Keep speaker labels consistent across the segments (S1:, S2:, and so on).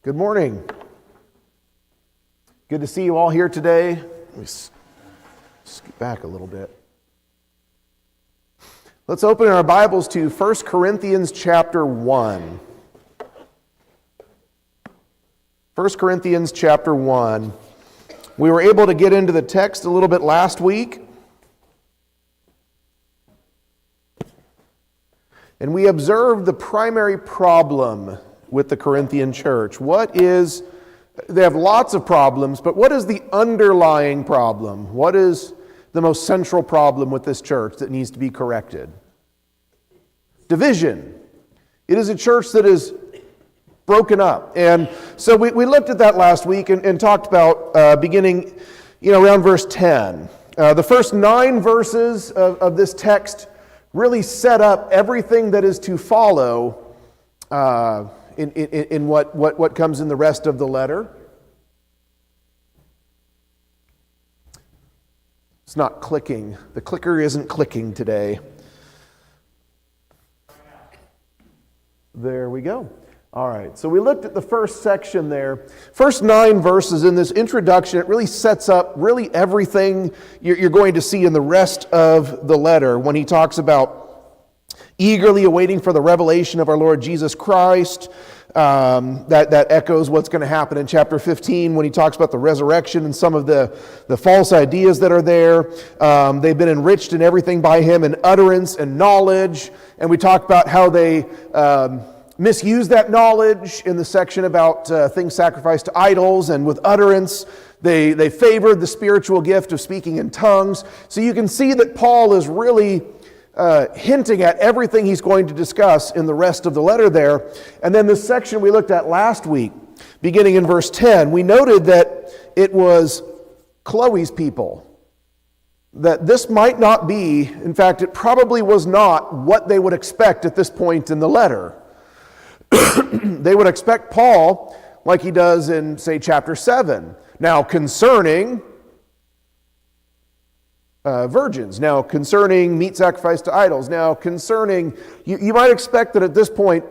S1: Good morning. Good to see you all here today. Let me scoot back a little bit. Let's open our Bibles to 1 Corinthians chapter 1. 1 Corinthians chapter 1. We were able to get into the text a little bit last week. And we observed the primary problem with the Corinthian church. They have lots of problems, but what is the underlying problem? What is the most central problem with this church that needs to be corrected? Division. It is a church that is broken up. And so we looked at that last week and talked about beginning around verse 10. The first 9 verses of this text really set up everything that is to follow in what comes in the rest of the letter. It's not clicking. The clicker isn't clicking today. There we go. All right, so we looked at the first section there. First 9 verses in this introduction, it really sets up everything you're going to see in the rest of the letter when he talks about eagerly awaiting for the revelation of our Lord Jesus Christ. That echoes what's going to happen in chapter 15 when he talks about the resurrection and some of the false ideas that are there. They've been enriched in everything by him in utterance and knowledge. And we talked about how they misuse that knowledge in the section about things sacrificed to idols, and with utterance they favored the spiritual gift of speaking in tongues. So you can see that Paul is really hinting at everything he's going to discuss in the rest of the letter there. And then this section we looked at last week, beginning in verse 10, we noted that it was Chloe's people. That this might not be, in fact, it probably was not what they would expect at this point in the letter. They would expect Paul, like he does in, say, chapter 7. Now, concerning virgins, now concerning meat sacrificed to idols, now concerning, you might expect that at this point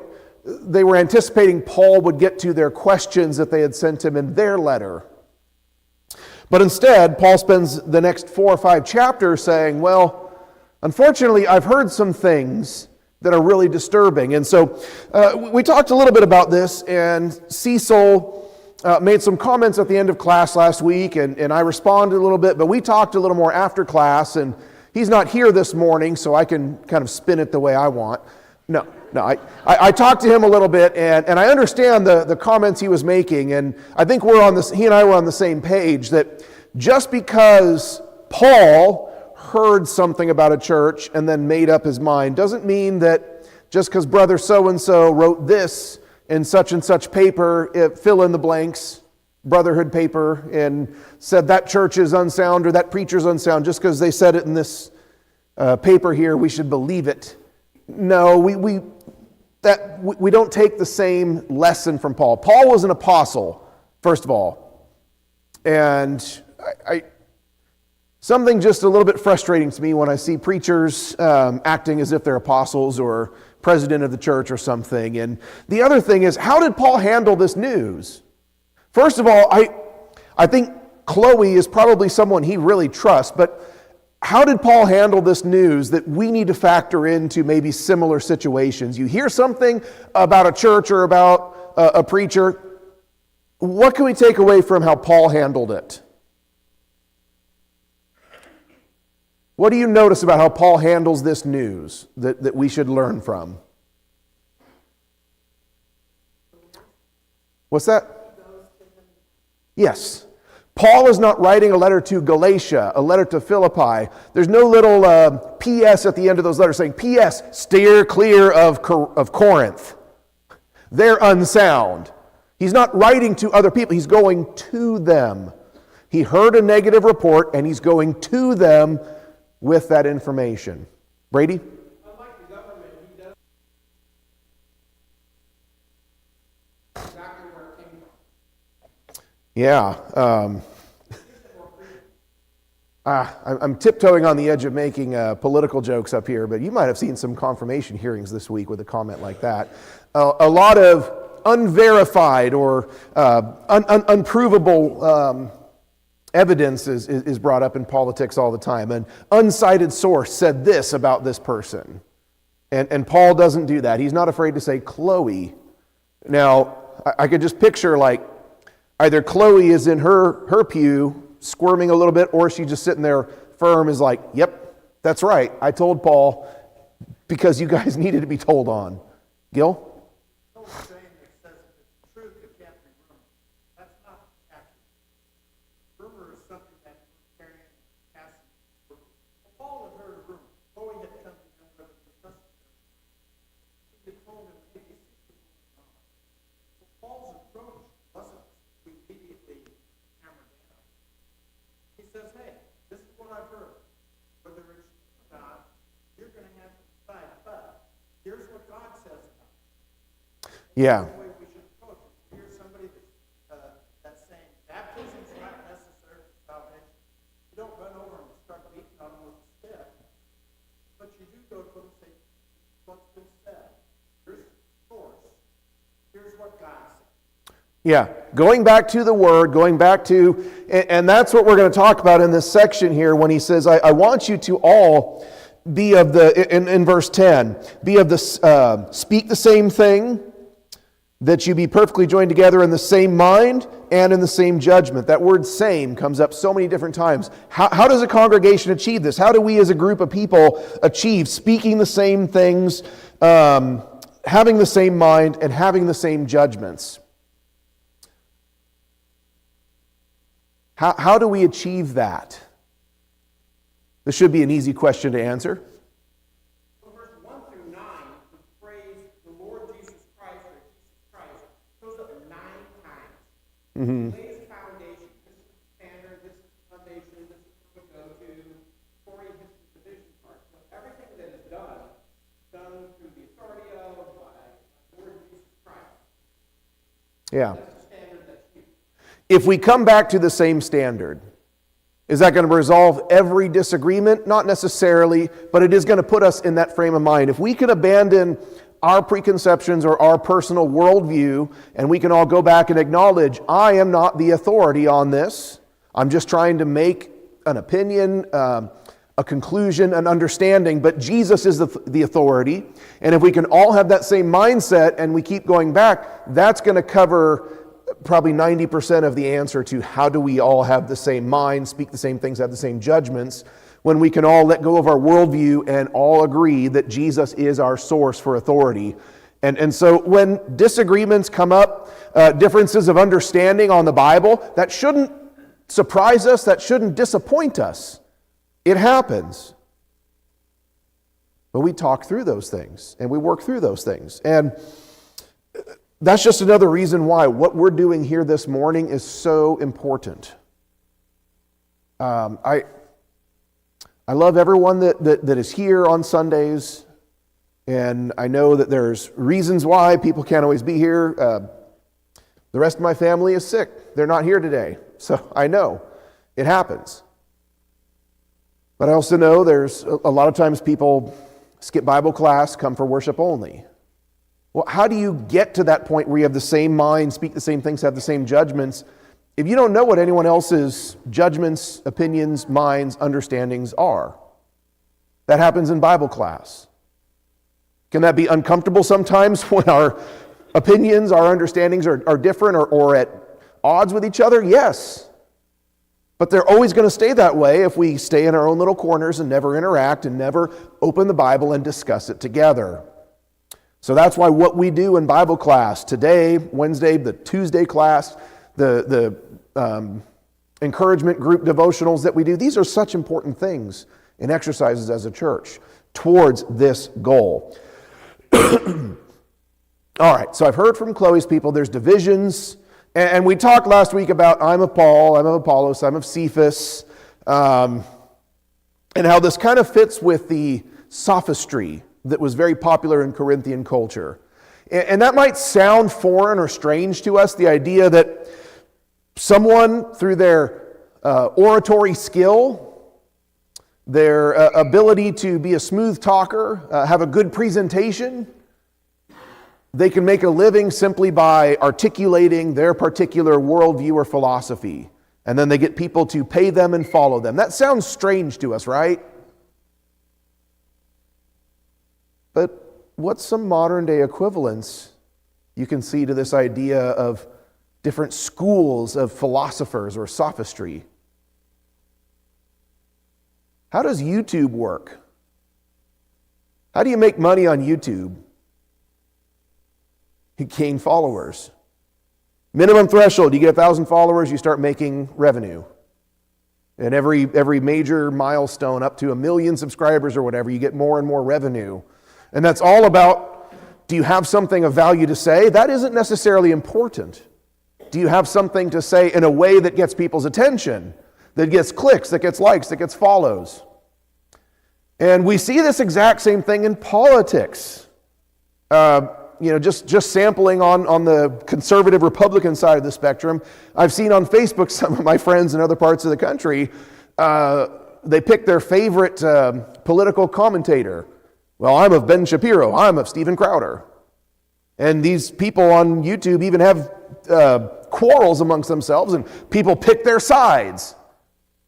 S1: they were anticipating Paul would get to their questions that they had sent him in their letter. But instead, Paul spends the next 4 or 5 chapters saying, well, unfortunately, I've heard some things that are really disturbing. And so we talked a little bit about this, and Cecil made some comments at the end of class last week, and I responded a little bit, but we talked a little more after class, and he's not here this morning, so I can kind of spin it the way I want. No, I talked to him a little bit, and I understand the comments he was making, and I think he and I were on the same page, that just because Paul heard something about a church and then made up his mind doesn't mean that just because brother so-and-so wrote this in such and such paper, fill in the blanks, brotherhood paper, and said that church is unsound or that preacher's unsound, just because they said it in this paper here, we should believe it. No, we don't take the same lesson from Paul. Paul was an apostle, first of all. And something just a little bit frustrating to me when I see preachers acting as if they're apostles or president of the church or something. And the other thing is, how did Paul handle this news? First of all, I think Chloe is probably someone he really trusts, but how did Paul handle this news that we need to factor into maybe similar situations? You hear something about a church or about a preacher. What can we take away from how Paul handled it? What do you notice about how Paul handles this news that we should learn from? What's that? Yes. Paul is not writing a letter to Galatia, a letter to Philippi. There's no little P.S. at the end of those letters saying, P.S., steer clear of Corinth. They're unsound. He's not writing to other people. He's going to them. He heard a negative report, and he's going to them with that information. Brady?
S2: Unlike the government, he does exactly where it came from.
S1: Yeah. I'm tiptoeing on the edge of making political jokes up here, but you might have seen some confirmation hearings this week with a comment like that. A lot of unverified or unprovable evidence is brought up in politics all the time. An uncited source said this about this person. And Paul doesn't do that. He's not afraid to say Chloe. Now, I could just picture like either Chloe is in her pew squirming a little bit, or she's just sitting there firm, is like, yep, that's right. I told Paul because you guys needed to be told on. Gil? Yeah.
S2: Here's somebody that's saying baptism's not necessary for salvation. You don't run over and start beating on them with a stick, but you do go to them and say, what's been said? Here's the source. Here's what God said.
S1: Yeah, going back to the Word, going back to, and that's what we're going to talk about in this section here when he says, I want you to all be of the, in verse 10, be of the, speak the same thing, that you be perfectly joined together in the same mind and in the same judgment. That word same comes up so many different times. How does a congregation achieve this? How do we as a group of people achieve speaking the same things, having the same mind, and having the same judgments? How do we achieve that? This should be an easy question to answer.
S2: Verse 1 through 9, the phrase the Lord Jesus Christ or Jesus Christ shows up 9 times.
S1: Mm-hmm.
S2: Lays foundation. This is the standard. This is the foundation. This is what we go to. Before he hits the division part. So everything that is done through the authority of by the Lord Jesus Christ.
S1: Yeah.
S2: That's the standard that's used.
S1: If we come back to the same standard, is that going to resolve every disagreement? Not necessarily, but it is going to put us in that frame of mind. If we can abandon our preconceptions or our personal worldview, and we can all go back and acknowledge, I am not the authority on this. I'm just trying to make an opinion, a conclusion, an understanding, but Jesus is the authority. And if we can all have that same mindset and we keep going back, that's going to cover probably 90% of the answer to how do we all have the same mind, speak the same things, have the same judgments, when we can all let go of our worldview and all agree that Jesus is our source for authority. And so when disagreements come up, differences of understanding on the Bible, that shouldn't surprise us, that shouldn't disappoint us. It happens. But we talk through those things, and we work through those things. And that's just another reason why what we're doing here this morning is so important. I love everyone that is here on Sundays, and I know that there's reasons why people can't always be here. The rest of my family is sick. They're not here today, so I know it happens. But I also know there's a lot of times people skip Bible class, come for worship only. Well, how do you get to that point where you have the same mind, speak the same things, have the same judgments, if you don't know what anyone else's judgments, opinions, minds, understandings are? That happens in Bible class. Can that be uncomfortable sometimes when our opinions, our understandings are different or at odds with each other? Yes. But they're always going to stay that way if we stay in our own little corners and never interact and never open the Bible and discuss it together. So that's why what we do in Bible class today, Wednesday, the Tuesday class, the encouragement group devotionals that we do, these are such important things and exercises as a church towards this goal. All right, so I've heard from Chloe's people, there's divisions, and we talked last week about I'm of Paul, I'm of Apollos, I'm of Cephas, and how this kind of fits with the sophistry that was very popular in Corinthian culture. And that might sound foreign or strange to us, the idea that someone, through their oratory skill, their ability to be a smooth talker, have a good presentation, They can make a living simply by articulating their particular worldview or philosophy. And then they get people to pay them and follow them. That sounds strange to us, right? But what's some modern day equivalence you can see to this idea of different schools of philosophers or sophistry? How does YouTube work? How do you make money on YouTube? You gain followers. Minimum threshold, you get 1,000 followers, you start making revenue. And every major milestone up to 1 million subscribers or whatever, you get more and more revenue. And that's all about, do you have something of value to say? That isn't necessarily important. Do you have something to say in a way that gets people's attention, that gets clicks, that gets likes, that gets follows? And we see this exact same thing in politics. Just sampling on the conservative Republican side of the spectrum, I've seen on Facebook some of my friends in other parts of the country, they pick their favorite political commentator. Well, I'm of Ben Shapiro, I'm of Steven Crowder. And these people on YouTube even have quarrels amongst themselves, and people pick their sides.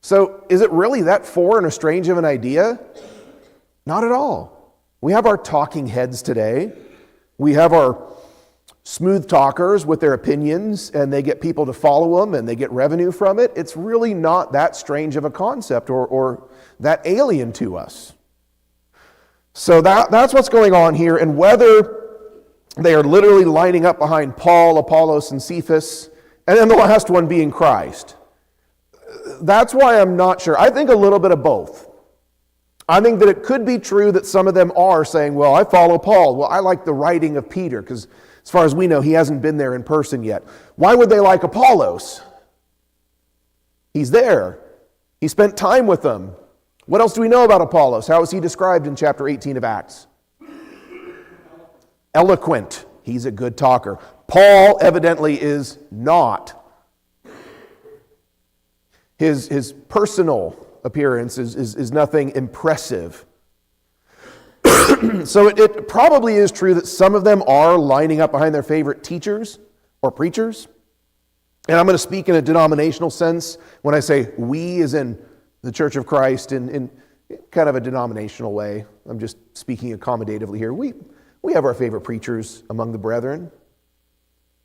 S1: So is it really that foreign or strange of an idea? Not at all. We have our talking heads today. We have our smooth talkers with their opinions, and they get people to follow them, and they get revenue from it. It's really not that strange of a concept or that alien to us. So that's what's going on here, and whether they are literally lining up behind Paul, Apollos, and Cephas, and then the last one being Christ. That's why I'm not sure. I think a little bit of both. I think that it could be true that some of them are saying, well, I follow Paul. Well, I like the writing of Peter, because as far as we know, he hasn't been there in person yet. Why would they like Apollos? He's there. He spent time with them. What else do we know about Apollos? How is he described in chapter 18 of Acts? Eloquent. He's a good talker. Paul evidently is not. His personal appearance is nothing impressive. So it probably is true that some of them are lining up behind their favorite teachers or preachers. And I'm going to speak in a denominational sense when I say we, as in the Church of Christ, in kind of a denominational way. I'm just speaking accommodatively here. We have our favorite preachers among the brethren.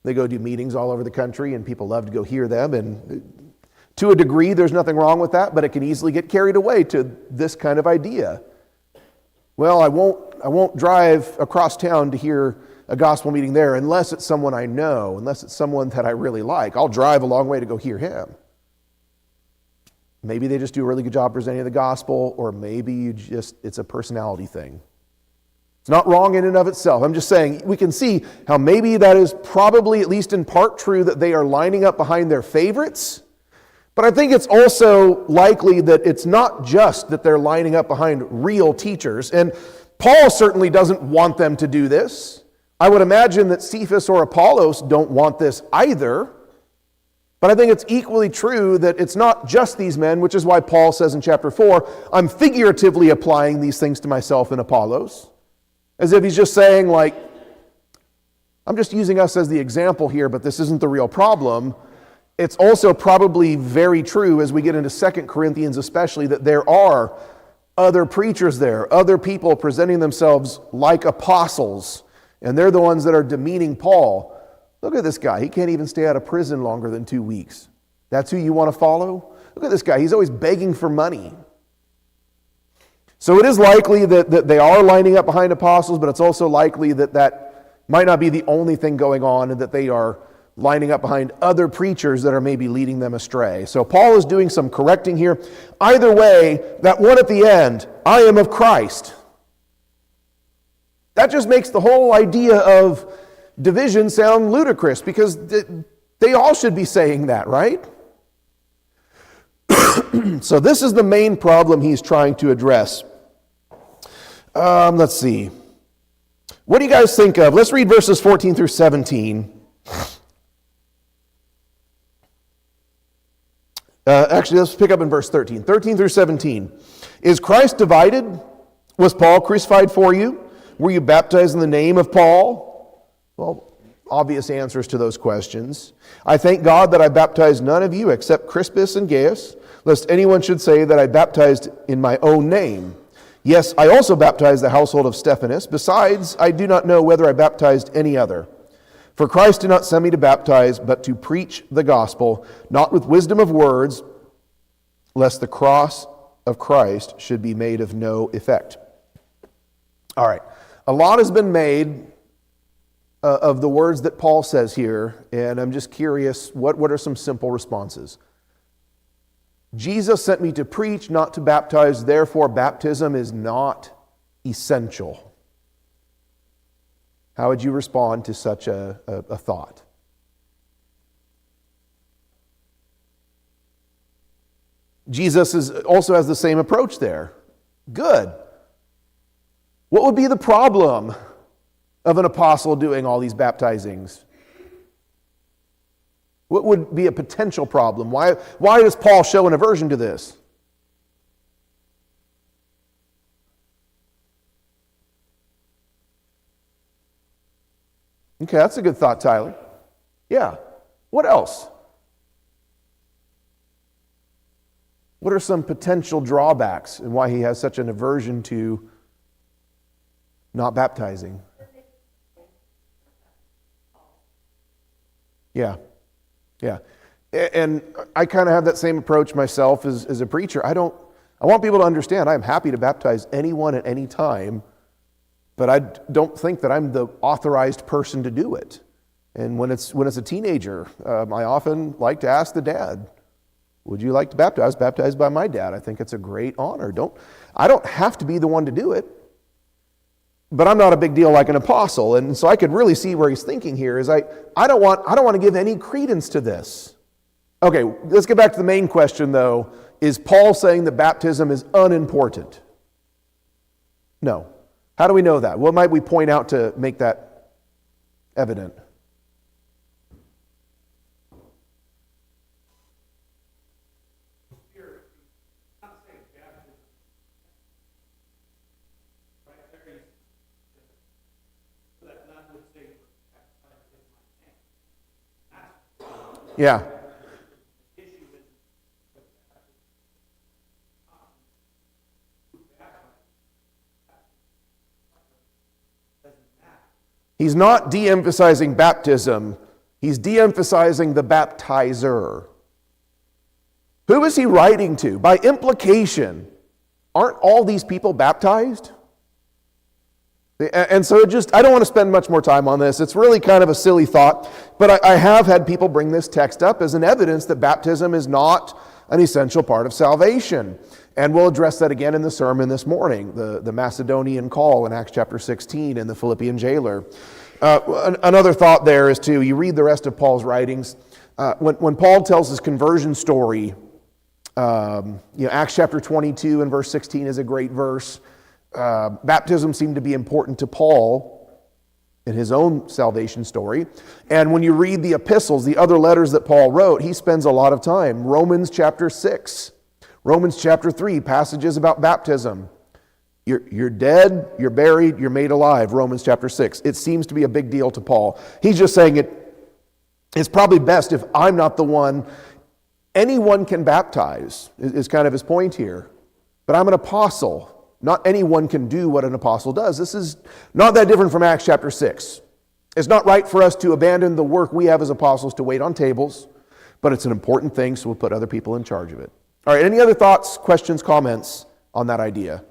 S1: They go do meetings all over the country, and people love to go hear them. And to a degree, there's nothing wrong with that, but it can easily get carried away to this kind of idea. Well, I won't drive across town to hear a gospel meeting there unless it's someone I know, unless it's someone that I really like. I'll drive a long way to go hear him. Maybe they just do a really good job presenting the gospel, or maybe it's a personality thing. It's not wrong in and of itself. I'm just saying we can see how maybe that is probably, at least in part, true that they are lining up behind their favorites. But I think it's also likely that it's not just that they're lining up behind real teachers. And Paul certainly doesn't want them to do this. I would imagine that Cephas or Apollos don't want this either. But I think it's equally true that it's not just these men, which is why Paul says in chapter 4, I'm figuratively applying these things to myself and Apollos. As if he's just saying, like, I'm just using us as the example here, but this isn't the real problem. It's also probably very true as we get into 2 Corinthians especially, that there are other preachers there, other people presenting themselves like apostles, and they're the ones that are demeaning Paul. Look at this guy. He can't even stay out of prison longer than 2 weeks. That's who you want to follow? Look at this guy. He's always begging for money. So it is likely that they are lining up behind apostles, but it's also likely that might not be the only thing going on, and that they are lining up behind other preachers that are maybe leading them astray. So Paul is doing some correcting here. Either way, that one at the end, I am of Christ. That just makes the whole idea of division sound ludicrous, because they all should be saying that, right? So this is the main problem he's trying to address. Let's see. What do you guys think of? Let's read verses 14 through 17. Actually, let's pick up in verse 13. 13 through 17. Is Christ divided? Was Paul crucified for you? Were you baptized in the name of Paul? Well, obvious answers to those questions. I thank God that I baptized none of you except Crispus and Gaius, lest anyone should say that I baptized in my own name. Yes, I also baptized the household of Stephanas. Besides, I do not know whether I baptized any other. For Christ did not send me to baptize, but to preach the gospel, not with wisdom of words, lest the cross of Christ should be made of no effect. All right. A lot has been made of the words that Paul says here, and I'm just curious, what are some simple responses? Jesus sent me to preach, not to baptize, therefore baptism is not essential. How would you respond to such a thought? Jesus also has the same approach there. Good. What would be the problem of an apostle doing all these baptizings? What would be a potential problem? Why does Paul show an aversion to this? Okay, that's a good thought, Tyler. Yeah. What else? What are some potential drawbacks and why he has such an aversion to not baptizing? Yeah. And I kind of have that same approach myself as a preacher. I want people to understand I'm happy to baptize anyone at any time, but I don't think that I'm the authorized person to do it. And when it's a teenager, I often like to ask the dad, would you like to baptize? I was baptized by my dad. I think it's a great honor. I don't have to be the one to do it, but I'm not a big deal like an apostle. And so I could really see where he's thinking here is I don't want to give any credence to this. Okay, let's get back to the main question though. Is Paul saying that baptism is unimportant? No. How do we know that? What might we point out to make that evident? Yeah. He's not de-emphasizing baptism. He's de-emphasizing the baptizer. Who is he writing to? By implication, aren't all these people baptized? And so I don't want to spend much more time on this. It's really kind of a silly thought, but I have had people bring this text up as an evidence that baptism is not an essential part of salvation. And we'll address that again in the sermon this morning, the Macedonian call in Acts chapter 16 and the Philippian jailer. Another thought there is too, you read the rest of Paul's writings, when Paul tells his conversion story, Acts chapter 22 and verse 16 is a great verse. Baptism seemed to be important to Paul in his own salvation story. And when you read the epistles, the other letters that Paul wrote, he spends a lot of time. Romans chapter 6, Romans chapter 3, passages about baptism. You're dead, you're buried, you're made alive, Romans chapter 6. It seems to be a big deal to Paul. He's just saying it's probably best if I'm not the one. Anyone can baptize, is kind of his point here. But I'm an apostle. Not anyone can do what an apostle does. This is not that different from Acts chapter 6. It's not right for us to abandon the work we have as apostles to wait on tables, but it's an important thing, so we'll put other people in charge of it. All right, any other thoughts, questions, comments on that idea?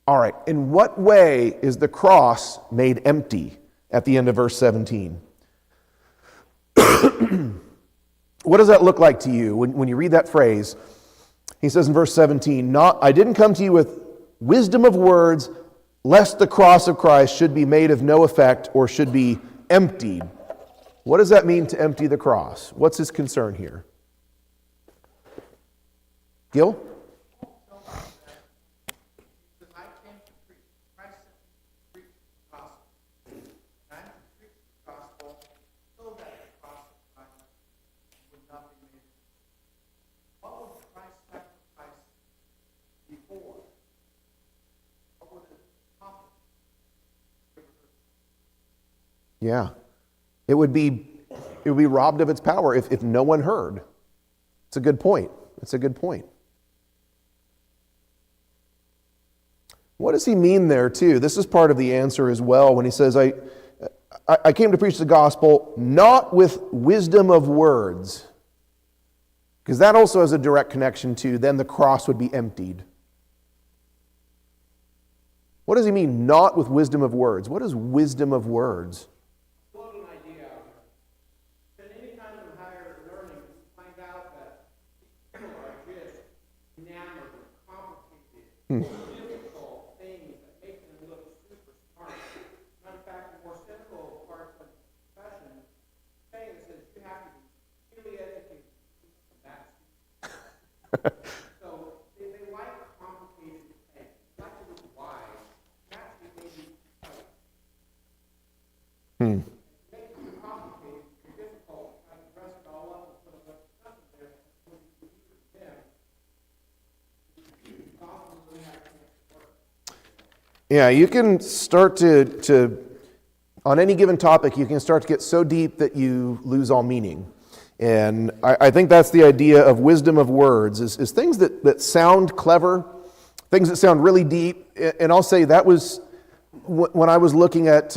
S1: All right, in what way is the cross made empty at the end of verse 17? What does that look like to you when you read that phrase? He says in verse 17, I didn't come to you with wisdom of words, lest the cross of Christ should be made of no effect or should be emptied. What does that mean to empty the cross? What's his concern here? Gil? Yeah. It would be robbed of its power if no one heard. It's a good point. It's a good point. What does he mean there, too? This is part of the answer as well when he says, I came to preach the gospel not with wisdom of words, because that also has a direct connection to then the cross would be emptied. What does he mean, not with wisdom of words? What is wisdom of words?
S2: Floating idea out there. And any time in higher learning, you find out that people are just enamored with complicated, difficult things that make them look super smart. In fact, the more cynical parts of the profession saying this is you have to be really educated from that. So they like complicated things. They like to look wise. That's what they do. Make it complicated and difficult, and dress it all up and put a bunch of stuff in there. When you use them, you often really have to make it work.
S1: Yeah, you can start to on any given topic, you can start to get so deep that you lose all meaning. And I think that's the idea of wisdom of words, is things that sound clever, things that sound really deep. And I'll say that was when I was looking at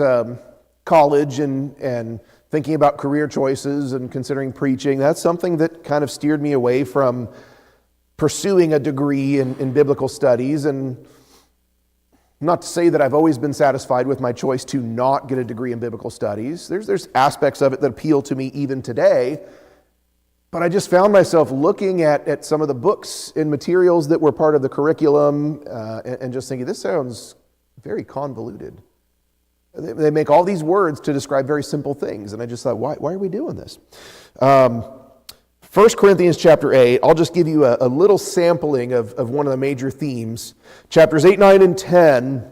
S1: college and thinking about career choices and considering preaching, that's something that kind of steered me away from pursuing a degree in biblical studies. And not to say that I've always been satisfied with my choice to not get a degree in biblical studies. There's aspects of it that appeal to me even today. But I just found myself looking at some of the books and materials that were part of the curriculum and just thinking, this sounds very convoluted. They make all these words to describe very simple things. And I just thought, why are we doing this? 1 Corinthians chapter 8, I'll just give you a little sampling of one of the major themes. Chapters 8, 9, and 10.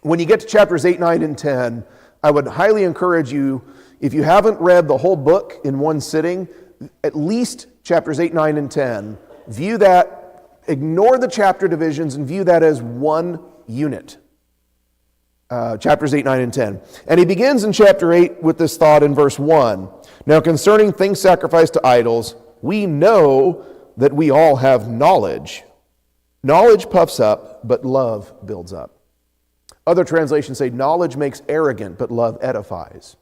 S1: When you get to chapters 8, 9, and 10, I would highly encourage you, if you haven't read the whole book in one sitting, at least chapters 8, 9, and 10, view that, ignore the chapter divisions, and view that as one unit. Chapters 8, 9, and 10. And he begins in chapter 8 with this thought in verse 1. Now concerning things sacrificed to idols, we know that we all have knowledge. Knowledge puffs up, but love builds up. Other translations say knowledge makes arrogant, but love edifies.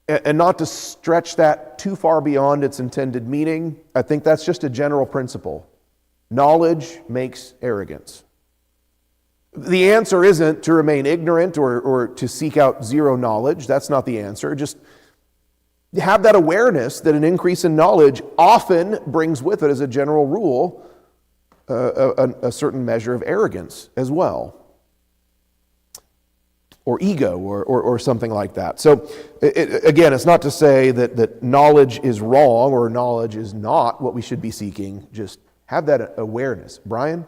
S1: And not to stretch that too far beyond its intended meaning, I think that's just a general principle. Knowledge makes arrogance. The answer isn't to remain ignorant or to seek out zero knowledge. That's not the answer. Just have that awareness that an increase in knowledge often brings with it, as a general rule, a certain measure of arrogance as well. Or ego, or something like that. So, again, it's not to say that knowledge is wrong or knowledge is not what we should be seeking. Just have that awareness. Brian?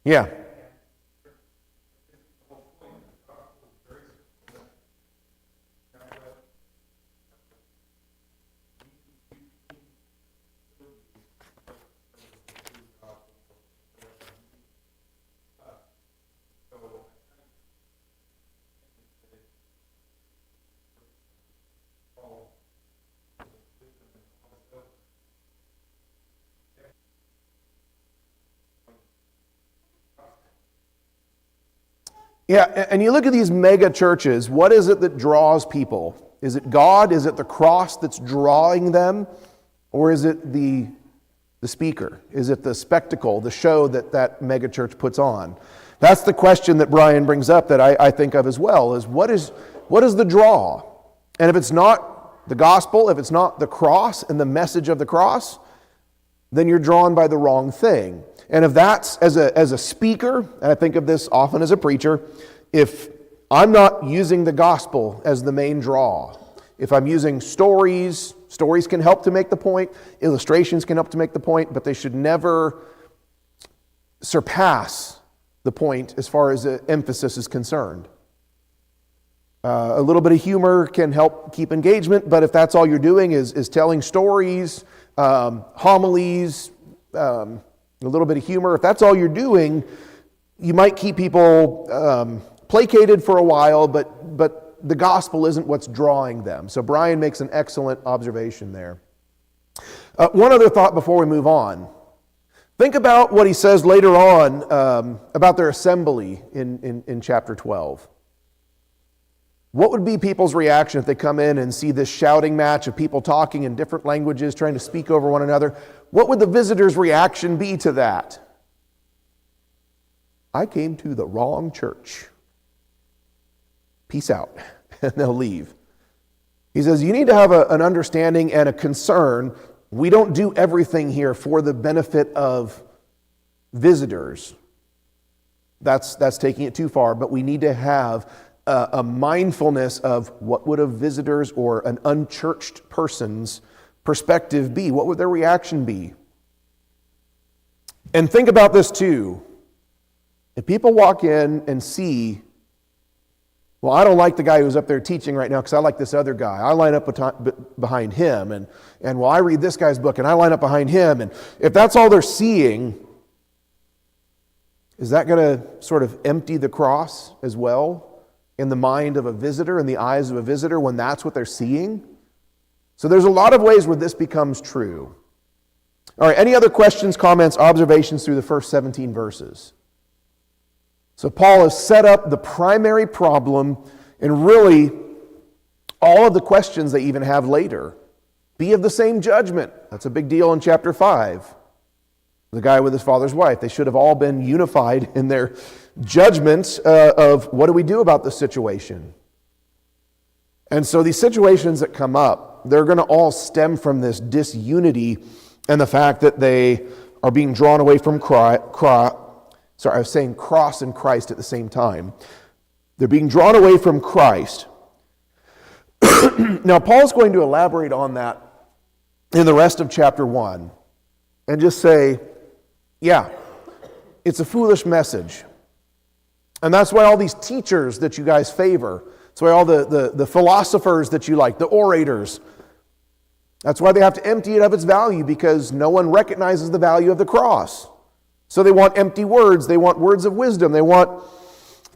S1: Yeah. Yeah, and you look at these mega churches, what is it that draws people? Is it God? Is it the cross that's drawing them? Or is it the speaker? Is it the spectacle, the show that mega church puts on? That's the question that Brian brings up that I think of as well, is what is the draw? And if it's not the gospel, if it's not the cross and the message of the cross, then you're drawn by the wrong thing. And if that's, as a speaker, and I think of this often as a preacher, if I'm not using the gospel as the main draw, if I'm using stories can help to make the point, illustrations can help to make the point, but they should never surpass the point as far as the emphasis is concerned. A little bit of humor can help keep engagement, but if that's all you're doing is telling stories, homilies, a little bit of humor, if that's all you're doing, you might keep people placated for a while, but the gospel isn't what's drawing them. So Brian makes an excellent observation there. One other thought before we move on. Think about what he says later on about their assembly in chapter 12. What would be people's reaction if they come in and see this shouting match of people talking in different languages, trying to speak over one another? What would the visitors' reaction be to that? I came to the wrong church. Peace out. And they'll leave. He says, you need to have an understanding and a concern. We don't do everything here for the benefit of visitors. That's taking it too far, but we need to have a mindfulness of what would a visitor's or an unchurched person's perspective be? What would their reaction be? And think about this too. If people walk in and see, well, I don't like the guy who's up there teaching right now because I like this other guy. I line up behind him. And well, I read this guy's book and I line up behind him. And if that's all they're seeing, is that going to sort of empty the cross as well in the mind of a visitor, in the eyes of a visitor, when that's what they're seeing? So there's a lot of ways where this becomes true. All right, any other questions, comments, observations through the first 17 verses? So Paul has set up the primary problem and really all of the questions they even have later. Be of the same judgment. That's a big deal in chapter 5. The guy with his father's wife. They should have all been unified in their judgment of what do we do about this situation. And so these situations that come up, they're going to all stem from this disunity and the fact that they are being drawn away from cross and Christ at the same time. They're being drawn away from Christ. Now, Paul's going to elaborate on that in the rest of chapter 1 and just say, yeah, it's a foolish message. And that's why all these teachers that you guys favor, that's why all the philosophers that you like, the orators, that's why they have to empty it of its value, because no one recognizes the value of the cross. So they want empty words. They want words of wisdom. They want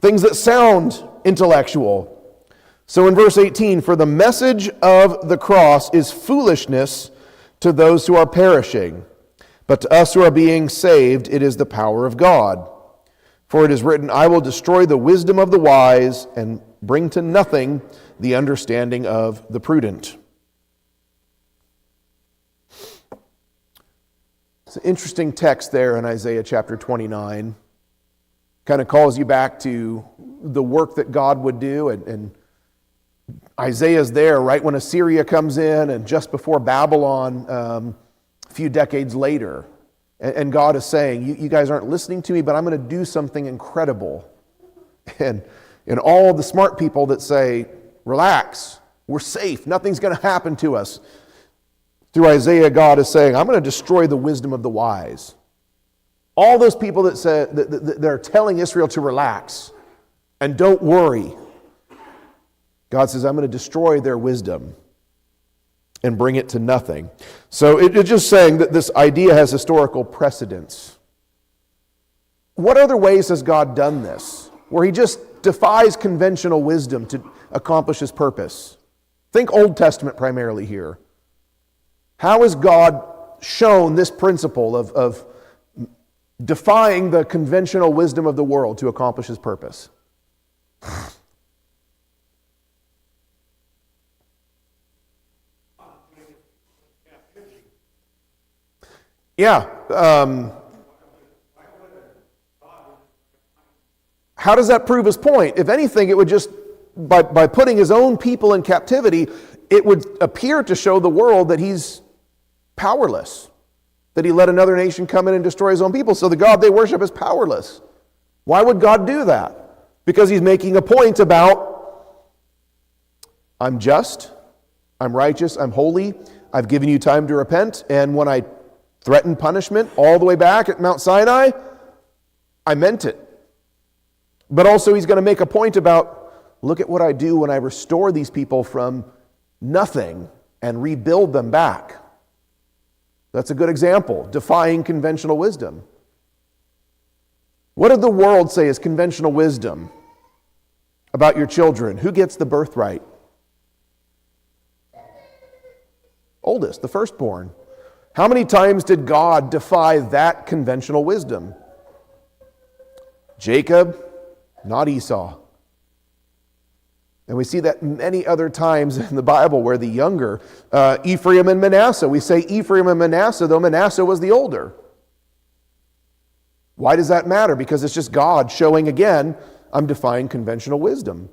S1: things that sound intellectual. So in verse 18, for the message of the cross is foolishness to those who are perishing, but to us who are being saved, it is the power of God. For it is written, I will destroy the wisdom of the wise and bring to nothing the understanding of the prudent. It's an interesting text there in Isaiah chapter 29. Kind of calls you back to the work that God would do. And Isaiah's there right when Assyria comes in and just before Babylon a few decades later. And God is saying, you guys aren't listening to me, but I'm going to do something incredible. And all the smart people that say, relax, we're safe, nothing's going to happen to us. Through Isaiah, God is saying, I'm going to destroy the wisdom of the wise. All those people that say that are telling Israel to relax and don't worry, God says, I'm going to destroy their wisdom and bring it to nothing. So it's just saying that this idea has historical precedence. What other ways has God done this? Where he just defies conventional wisdom to accomplish his purpose. Think Old Testament primarily here. How has God shown this principle of defying the conventional wisdom of the world to accomplish his purpose? Yeah. How does that prove his point? If anything, it would just, by putting his own people in captivity, it would appear to show the world that he's powerless, that he let another nation come in and destroy his own people. So the God they worship is powerless. Why would God do that? Because he's making a point about, I'm just, I'm righteous, I'm holy, I've given you time to repent, and when I threatened punishment all the way back at Mount Sinai, I meant it. But also he's going to make a point about, Look at what I do when I restore these people from nothing and rebuild them back. That's a good example, defying conventional wisdom. What did the world say is conventional wisdom about your children? Who gets the birthright? Oldest, the firstborn. How many times did God defy that conventional wisdom? Jacob, not Esau. And we see that many other times in the Bible where the younger, Ephraim and Manasseh, we say Ephraim and Manasseh, though Manasseh was the older. Why does that matter? Because it's just God showing again, I'm defying conventional wisdom.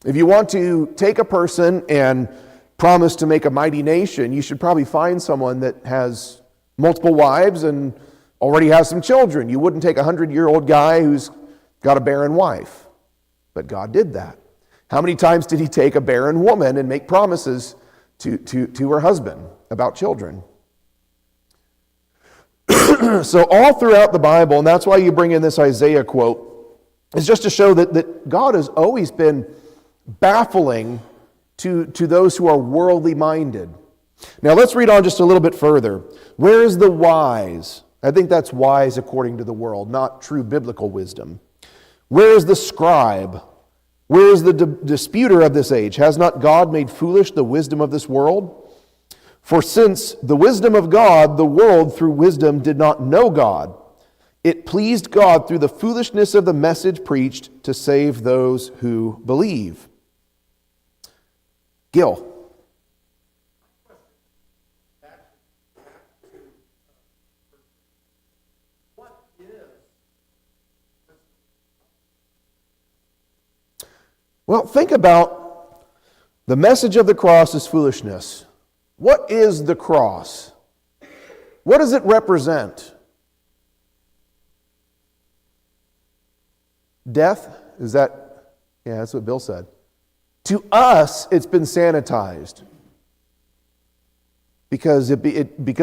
S1: If you want to take a person and promise to make a mighty nation, you should probably find someone that has multiple wives and already has some children. You wouldn't take a 100-year-old guy who's got a barren wife. But God did that. How many times did he take a barren woman and make promises to her husband about children? So all throughout the Bible, and that's why you bring in this Isaiah quote, is just to show that God has always been baffling to those who are worldly minded. Now let's read on just a little bit further. Where is the wise? I think that's wise according to the world, not true biblical wisdom. Where is the scribe? Where is the disputer of this age? Has not God made foolish the wisdom of this world? For since the wisdom of God, the world through wisdom did not know God, it pleased God through the foolishness of the message preached to save those who believe. Gil. Well, think about the message of the cross is foolishness. What is the cross? What does it represent? Death? Is that? Yeah, that's what Bill said. To us, it's been sanitized. Because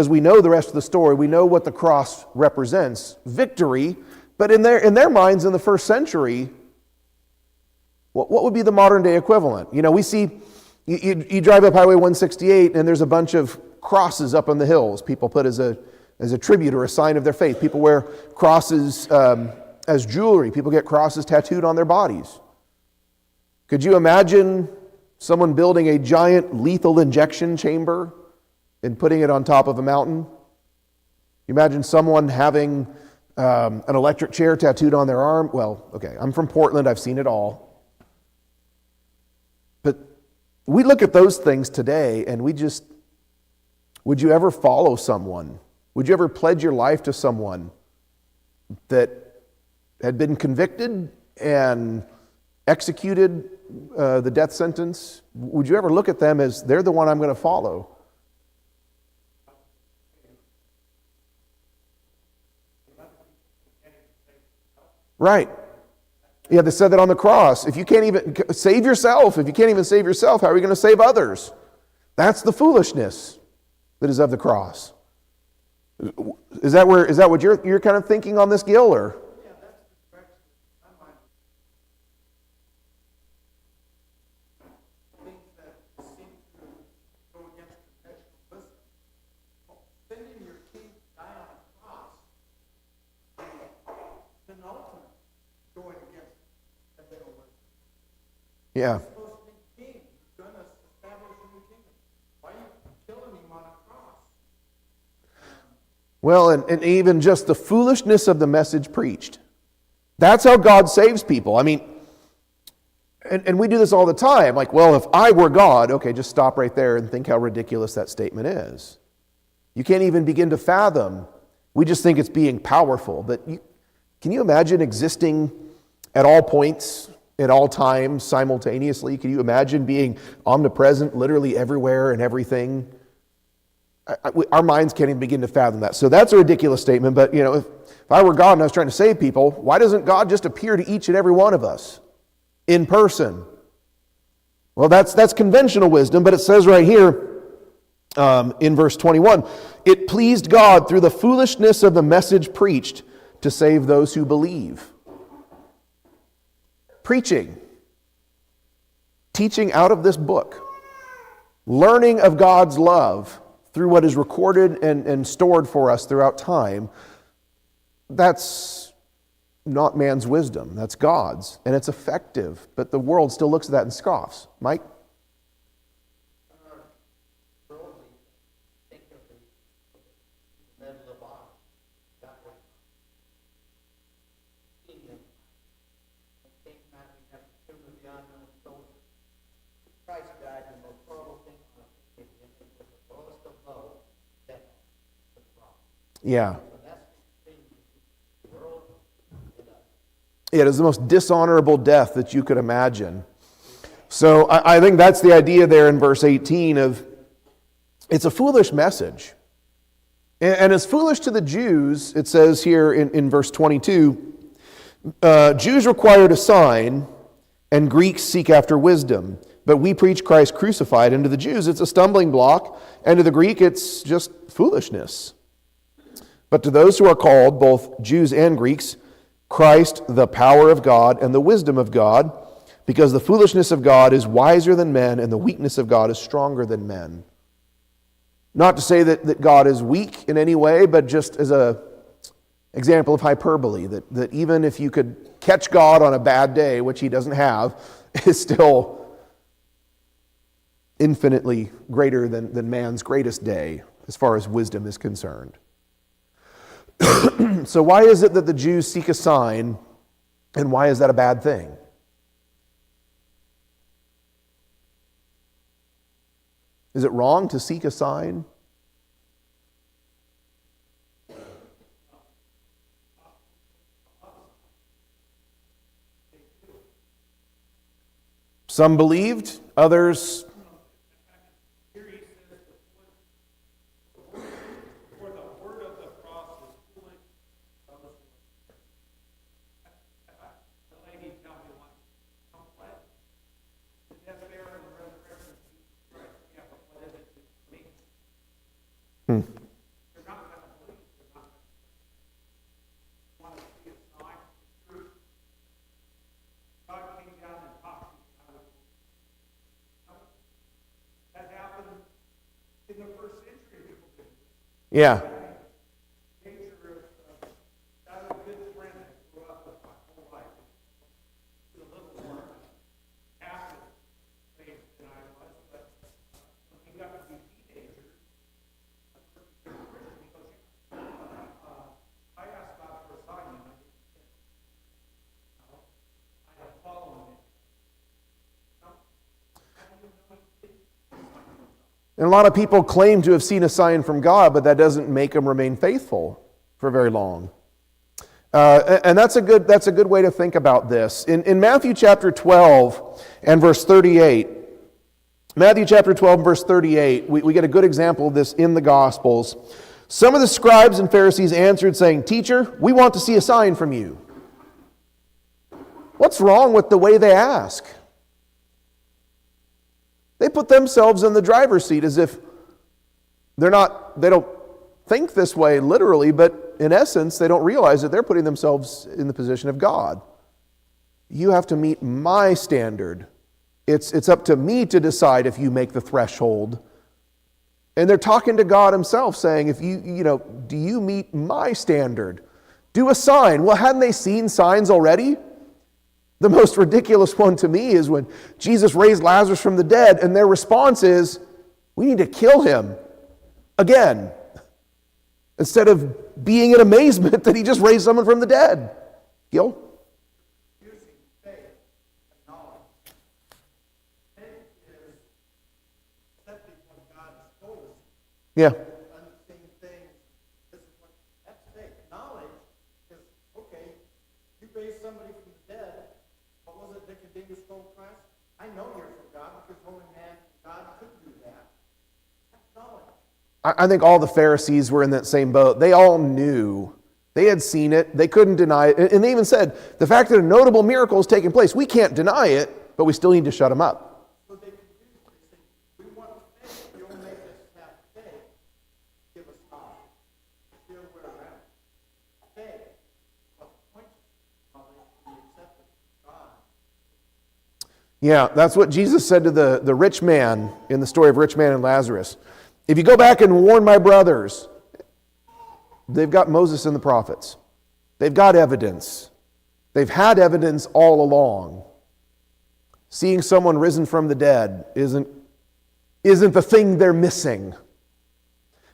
S1: we know the rest of the story. We know what the cross represents. Victory. But in their minds in the first century, what would be the modern day equivalent? You know, we see, you drive up Highway 168 and there's a bunch of crosses up on the hills. People put as a tribute or a sign of their faith. People wear crosses as jewelry. People get crosses tattooed on their bodies. Could you imagine someone building a giant lethal injection chamber and putting it on top of a mountain? You imagine someone having an electric chair tattooed on their arm? Well, okay, I'm from Portland. I've seen it all. But we look at those things today and would you ever follow someone? Would you ever pledge your life to someone that had been convicted and executed the death sentence? Would you ever look at them as they're the one I'm going to follow? Right. Yeah, they said that on the cross. If you can't even save yourself, how are you going to save others? That's the foolishness that is of the cross. Is that what you're kind of thinking on this, Gil, or?
S2: Yeah, that's the direction in my mind. Things that seem to go against conventional wisdom. Sending your king to die on a cross is penultimate going against conventional wisdom.
S1: Yeah.
S2: He's supposed to be king. He's going to establish a new kingdom. Why are you killing him on a cross?
S1: Well, and even just the foolishness of the message preached. That's how God saves people. I mean, and we do this all the time. Like, well, if I were God, okay, just stop right there and think how ridiculous that statement is. You can't even begin to fathom. We just think it's being powerful. But can you imagine existing at all points, at all times, simultaneously? Can you imagine being omnipresent, literally everywhere and everything? Our minds can't even begin to fathom that. So that's a ridiculous statement, but you know, if I were God and I was trying to save people, why doesn't God just appear to each and every one of us in person? Well, that's conventional wisdom, but it says right here in verse 21, it pleased God through the foolishness of the message preached to save those who believe. Preaching. teaching out of this book, learning of God's love through what is recorded and stored for us throughout time, that's not man's wisdom. That's God's. And it's effective. But the world still looks at that and scoffs. Mike? Yeah. It is the most dishonorable death that you could imagine. So I think that's the idea there in verse 18 of it's a foolish message. And it's foolish to the Jews, it says here in verse 22, Jews required a sign and Greeks seek after wisdom. But we preach Christ crucified, and to the Jews it's a stumbling block, and to the Greek it's just foolishness. But to those who are called, both Jews and Greeks, Christ, the power of God and the wisdom of God, because the foolishness of God is wiser than men, and the weakness of God is stronger than men. Not to say that God is weak in any way, but just as an example of hyperbole, that even if you could catch God on a bad day, which he doesn't have, is still infinitely greater than man's greatest day as far as wisdom is concerned. So why is it that the Jews seek a sign, and why is that a bad thing? Is it wrong to seek a sign? Some believed, others yeah. And a lot of people claim to have seen a sign from God, but that doesn't make them remain faithful for very long. And that's a good way to think about this. In Matthew chapter 12 and verse 38, Matthew chapter 12 and verse 38, we get a good example of this in the Gospels. Some of the scribes and Pharisees answered, saying, "Teacher, we want to see a sign from you." What's wrong with the way they ask? They put themselves in the driver's seat as if they don't think this way literally, but in essence, they don't realize that they're putting themselves in the position of God. You have to meet my standard. It's up to me to decide if you make the threshold. And they're talking to God himself saying, if do you meet my standard? Do a sign. Well, hadn't they seen signs already? The most ridiculous one to me is when Jesus raised Lazarus from the dead, and their response is, we need to kill him again, instead of being in amazement that he just raised someone from the dead. Gil?
S2: Using faith and knowledge. Faith is accepting what God has told us.
S1: Yeah.
S2: Unseen things. That's faith. Knowledge is, okay, you raised somebody from the dead. What was it Nicodemus told Christ? I know you're from God because only man, God could do that. That's knowledge.
S1: I think all the Pharisees were in that same boat. They all knew. They had seen it. They couldn't deny it. And they even said, the fact that a notable miracle is taking place, we can't deny it, but we still need to shut them up.
S2: So they confused. They said, we want faith. If you'll make us have faith, give us knowledge. The other way around. Faith, what points to knowledge, the acceptance of God.
S1: Yeah, that's what Jesus said to the rich man in the story of rich man and Lazarus. If you go back and warn my brothers, they've got Moses and the prophets. They've got evidence. They've had evidence all along. Seeing someone risen from the dead isn't the thing they're missing.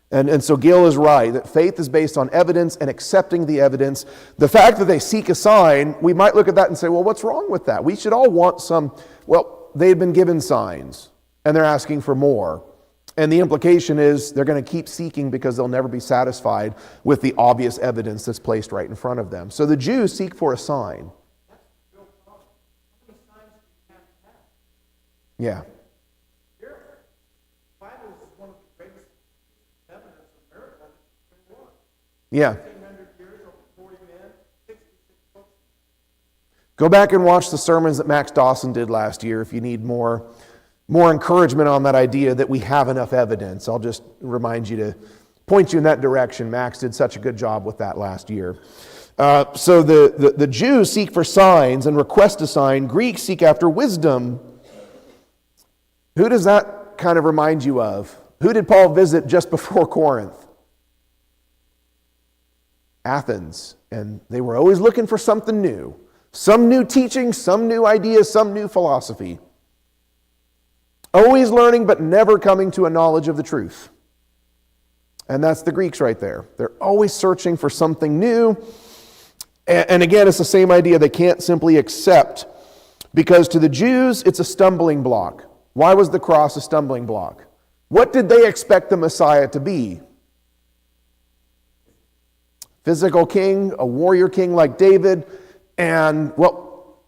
S1: And so Gil is right, that faith is based on evidence and accepting the evidence. The fact that they seek a sign, we might look at that and say, well, what's wrong with that? We should all want some. Well, they've been given signs, and they're asking for more. And the implication is they're going to keep seeking because they'll never be satisfied with the obvious evidence that's placed right in front of them. So the Jews seek for a sign. Yeah. Yeah. Go back and watch the sermons that Max Dawson did last year if you need more encouragement on that idea that we have enough evidence. I'll just remind you to point you in that direction. Max did such a good job with that last year. So the Jews seek for signs and request a sign. Greeks seek after wisdom. Who does that kind of remind you of? Who did Paul visit just before Corinth? Athens. And they were always looking for something new. Some new teaching, some new idea, some new philosophy. Always learning, but never coming to a knowledge of the truth. And that's the Greeks right there. They're always searching for something new. And again, it's the same idea. They can't simply accept, because to the Jews, it's a stumbling block. Why was the cross a stumbling block? What did they expect the Messiah to be? Physical king, a warrior king like David, and, well,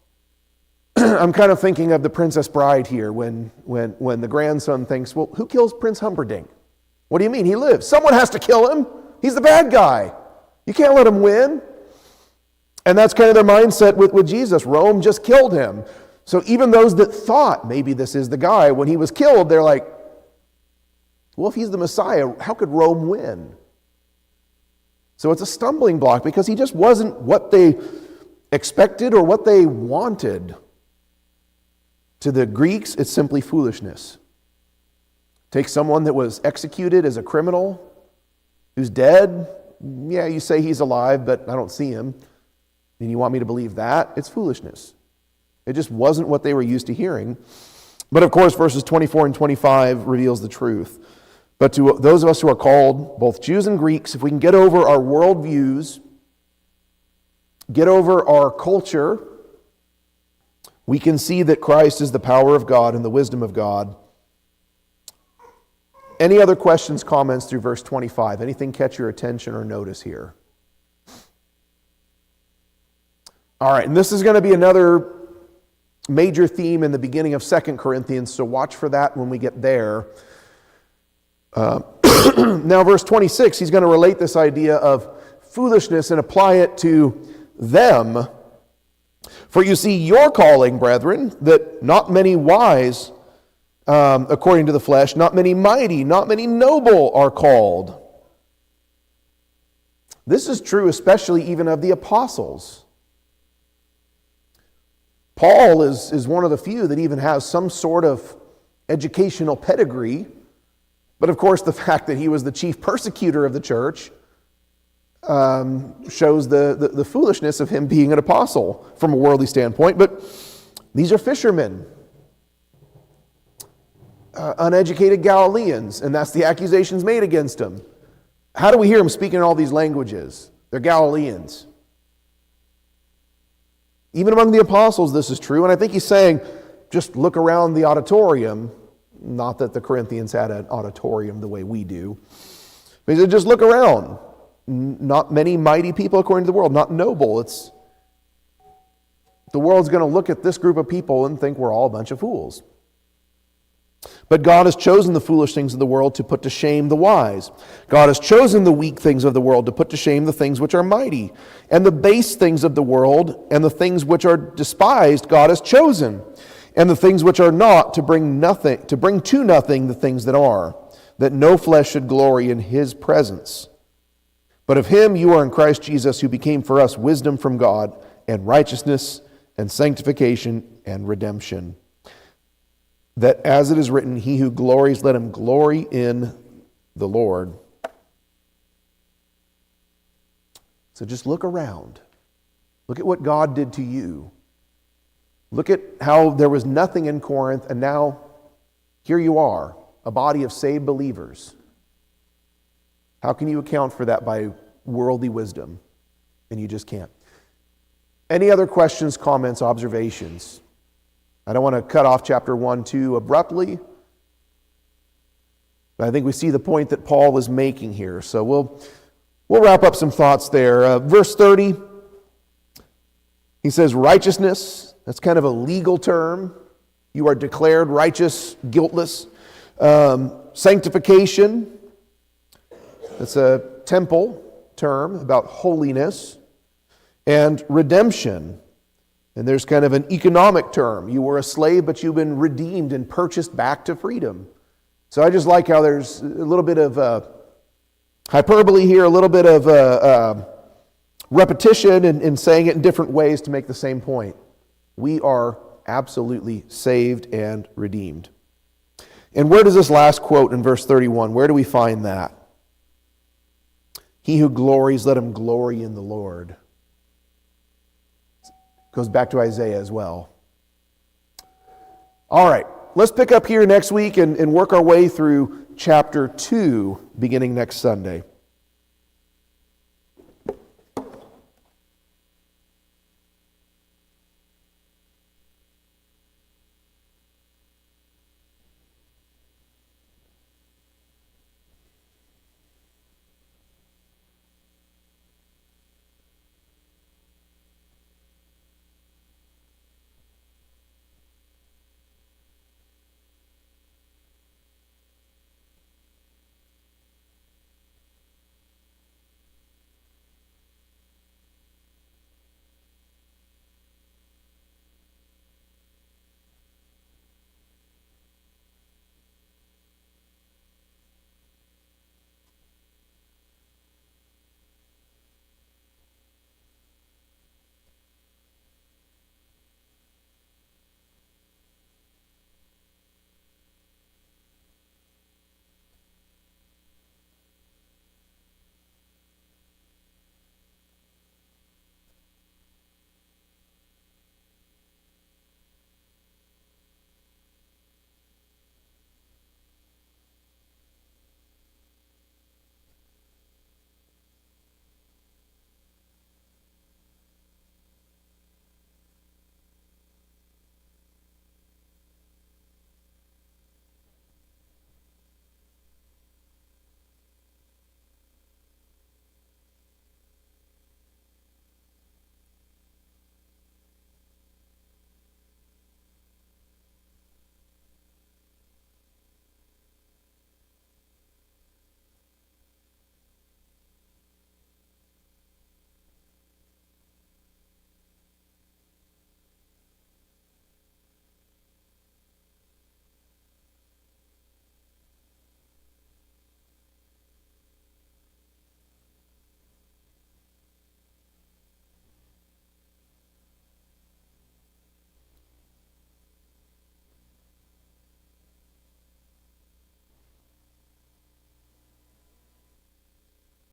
S1: I'm kind of thinking of the Princess Bride here when the grandson thinks, well, who kills Prince Humperdinck? What do you mean? He lives. Someone has to kill him. He's the bad guy. You can't let him win. And that's kind of their mindset with Jesus. Rome just killed him. So even those that thought maybe this is the guy, when he was killed, they're like, well, if he's the Messiah, how could Rome win? So it's a stumbling block because he just wasn't what they expected or what they wanted. To the Greeks, it's simply foolishness. Take someone that was executed as a criminal, who's dead. Yeah, you say he's alive, but I don't see him. And you want me to believe that? It's foolishness. It just wasn't what they were used to hearing. But of course, verses 24 and 25 reveals the truth. But to those of us who are called, both Jews and Greeks, if we can get over our worldviews, get over our culture, we can see that Christ is the power of God and the wisdom of God. Any other questions, comments through verse 25? Anything catch your attention or notice here? All right, and this is going to be another major theme in the beginning of 2 Corinthians, so watch for that when we get there. Now, verse 26, he's going to relate this idea of foolishness and apply it to them. For you see your calling, brethren, that not many wise, according to the flesh, not many mighty, not many noble are called. This is true especially even of the apostles. Paul is one of the few that even has some sort of educational pedigree. But of course, the fact that he was the chief persecutor of the church shows the foolishness of him being an apostle from a worldly standpoint. But these are fishermen, uneducated Galileans, and that's the accusations made against him. How do we hear him speaking in all these languages? They're Galileans. Even among the apostles, this is true. And I think he's saying, just look around the auditorium. Not that the Corinthians had an auditorium the way we do. But he said, just look around. Not many mighty people according to the world. Not noble. The world's going to look at this group of people and think we're all a bunch of fools. But God has chosen the foolish things of the world to put to shame the wise. God has chosen the weak things of the world to put to shame the things which are mighty. And the base things of the world and the things which are despised God has chosen. And the things which are not to bring to nothing the things that are, that no flesh should glory in his presence. But of him you are in Christ Jesus, who became for us wisdom from God, and righteousness, and sanctification, and redemption. that as it is written, he who glories, let him glory in the Lord. So just look around. Look at what God did to you. Look at how there was nothing in Corinth, and now here you are, a body of saved believers. How can you account for that by worldly wisdom? And you just can't. Any other questions, comments, observations? I don't want to cut off chapter 1 too abruptly, but I think we see the point that Paul is making here. So we'll wrap up some thoughts there. Verse 30, he says righteousness. That's kind of a legal term. You are declared righteous, guiltless. Sanctification. That's a temple term about holiness. And redemption. And there's kind of an economic term. You were a slave, but you've been redeemed and purchased back to freedom. So I just like how there's a little bit of hyperbole here, a little bit of repetition in saying it in different ways to make the same point. We are absolutely saved and redeemed. And where does this last quote in verse 31, where do we find that? He who glories, let him glory in the Lord. Goes back to Isaiah as well. All right, let's pick up here next week and work our way through chapter 2 beginning next Sunday.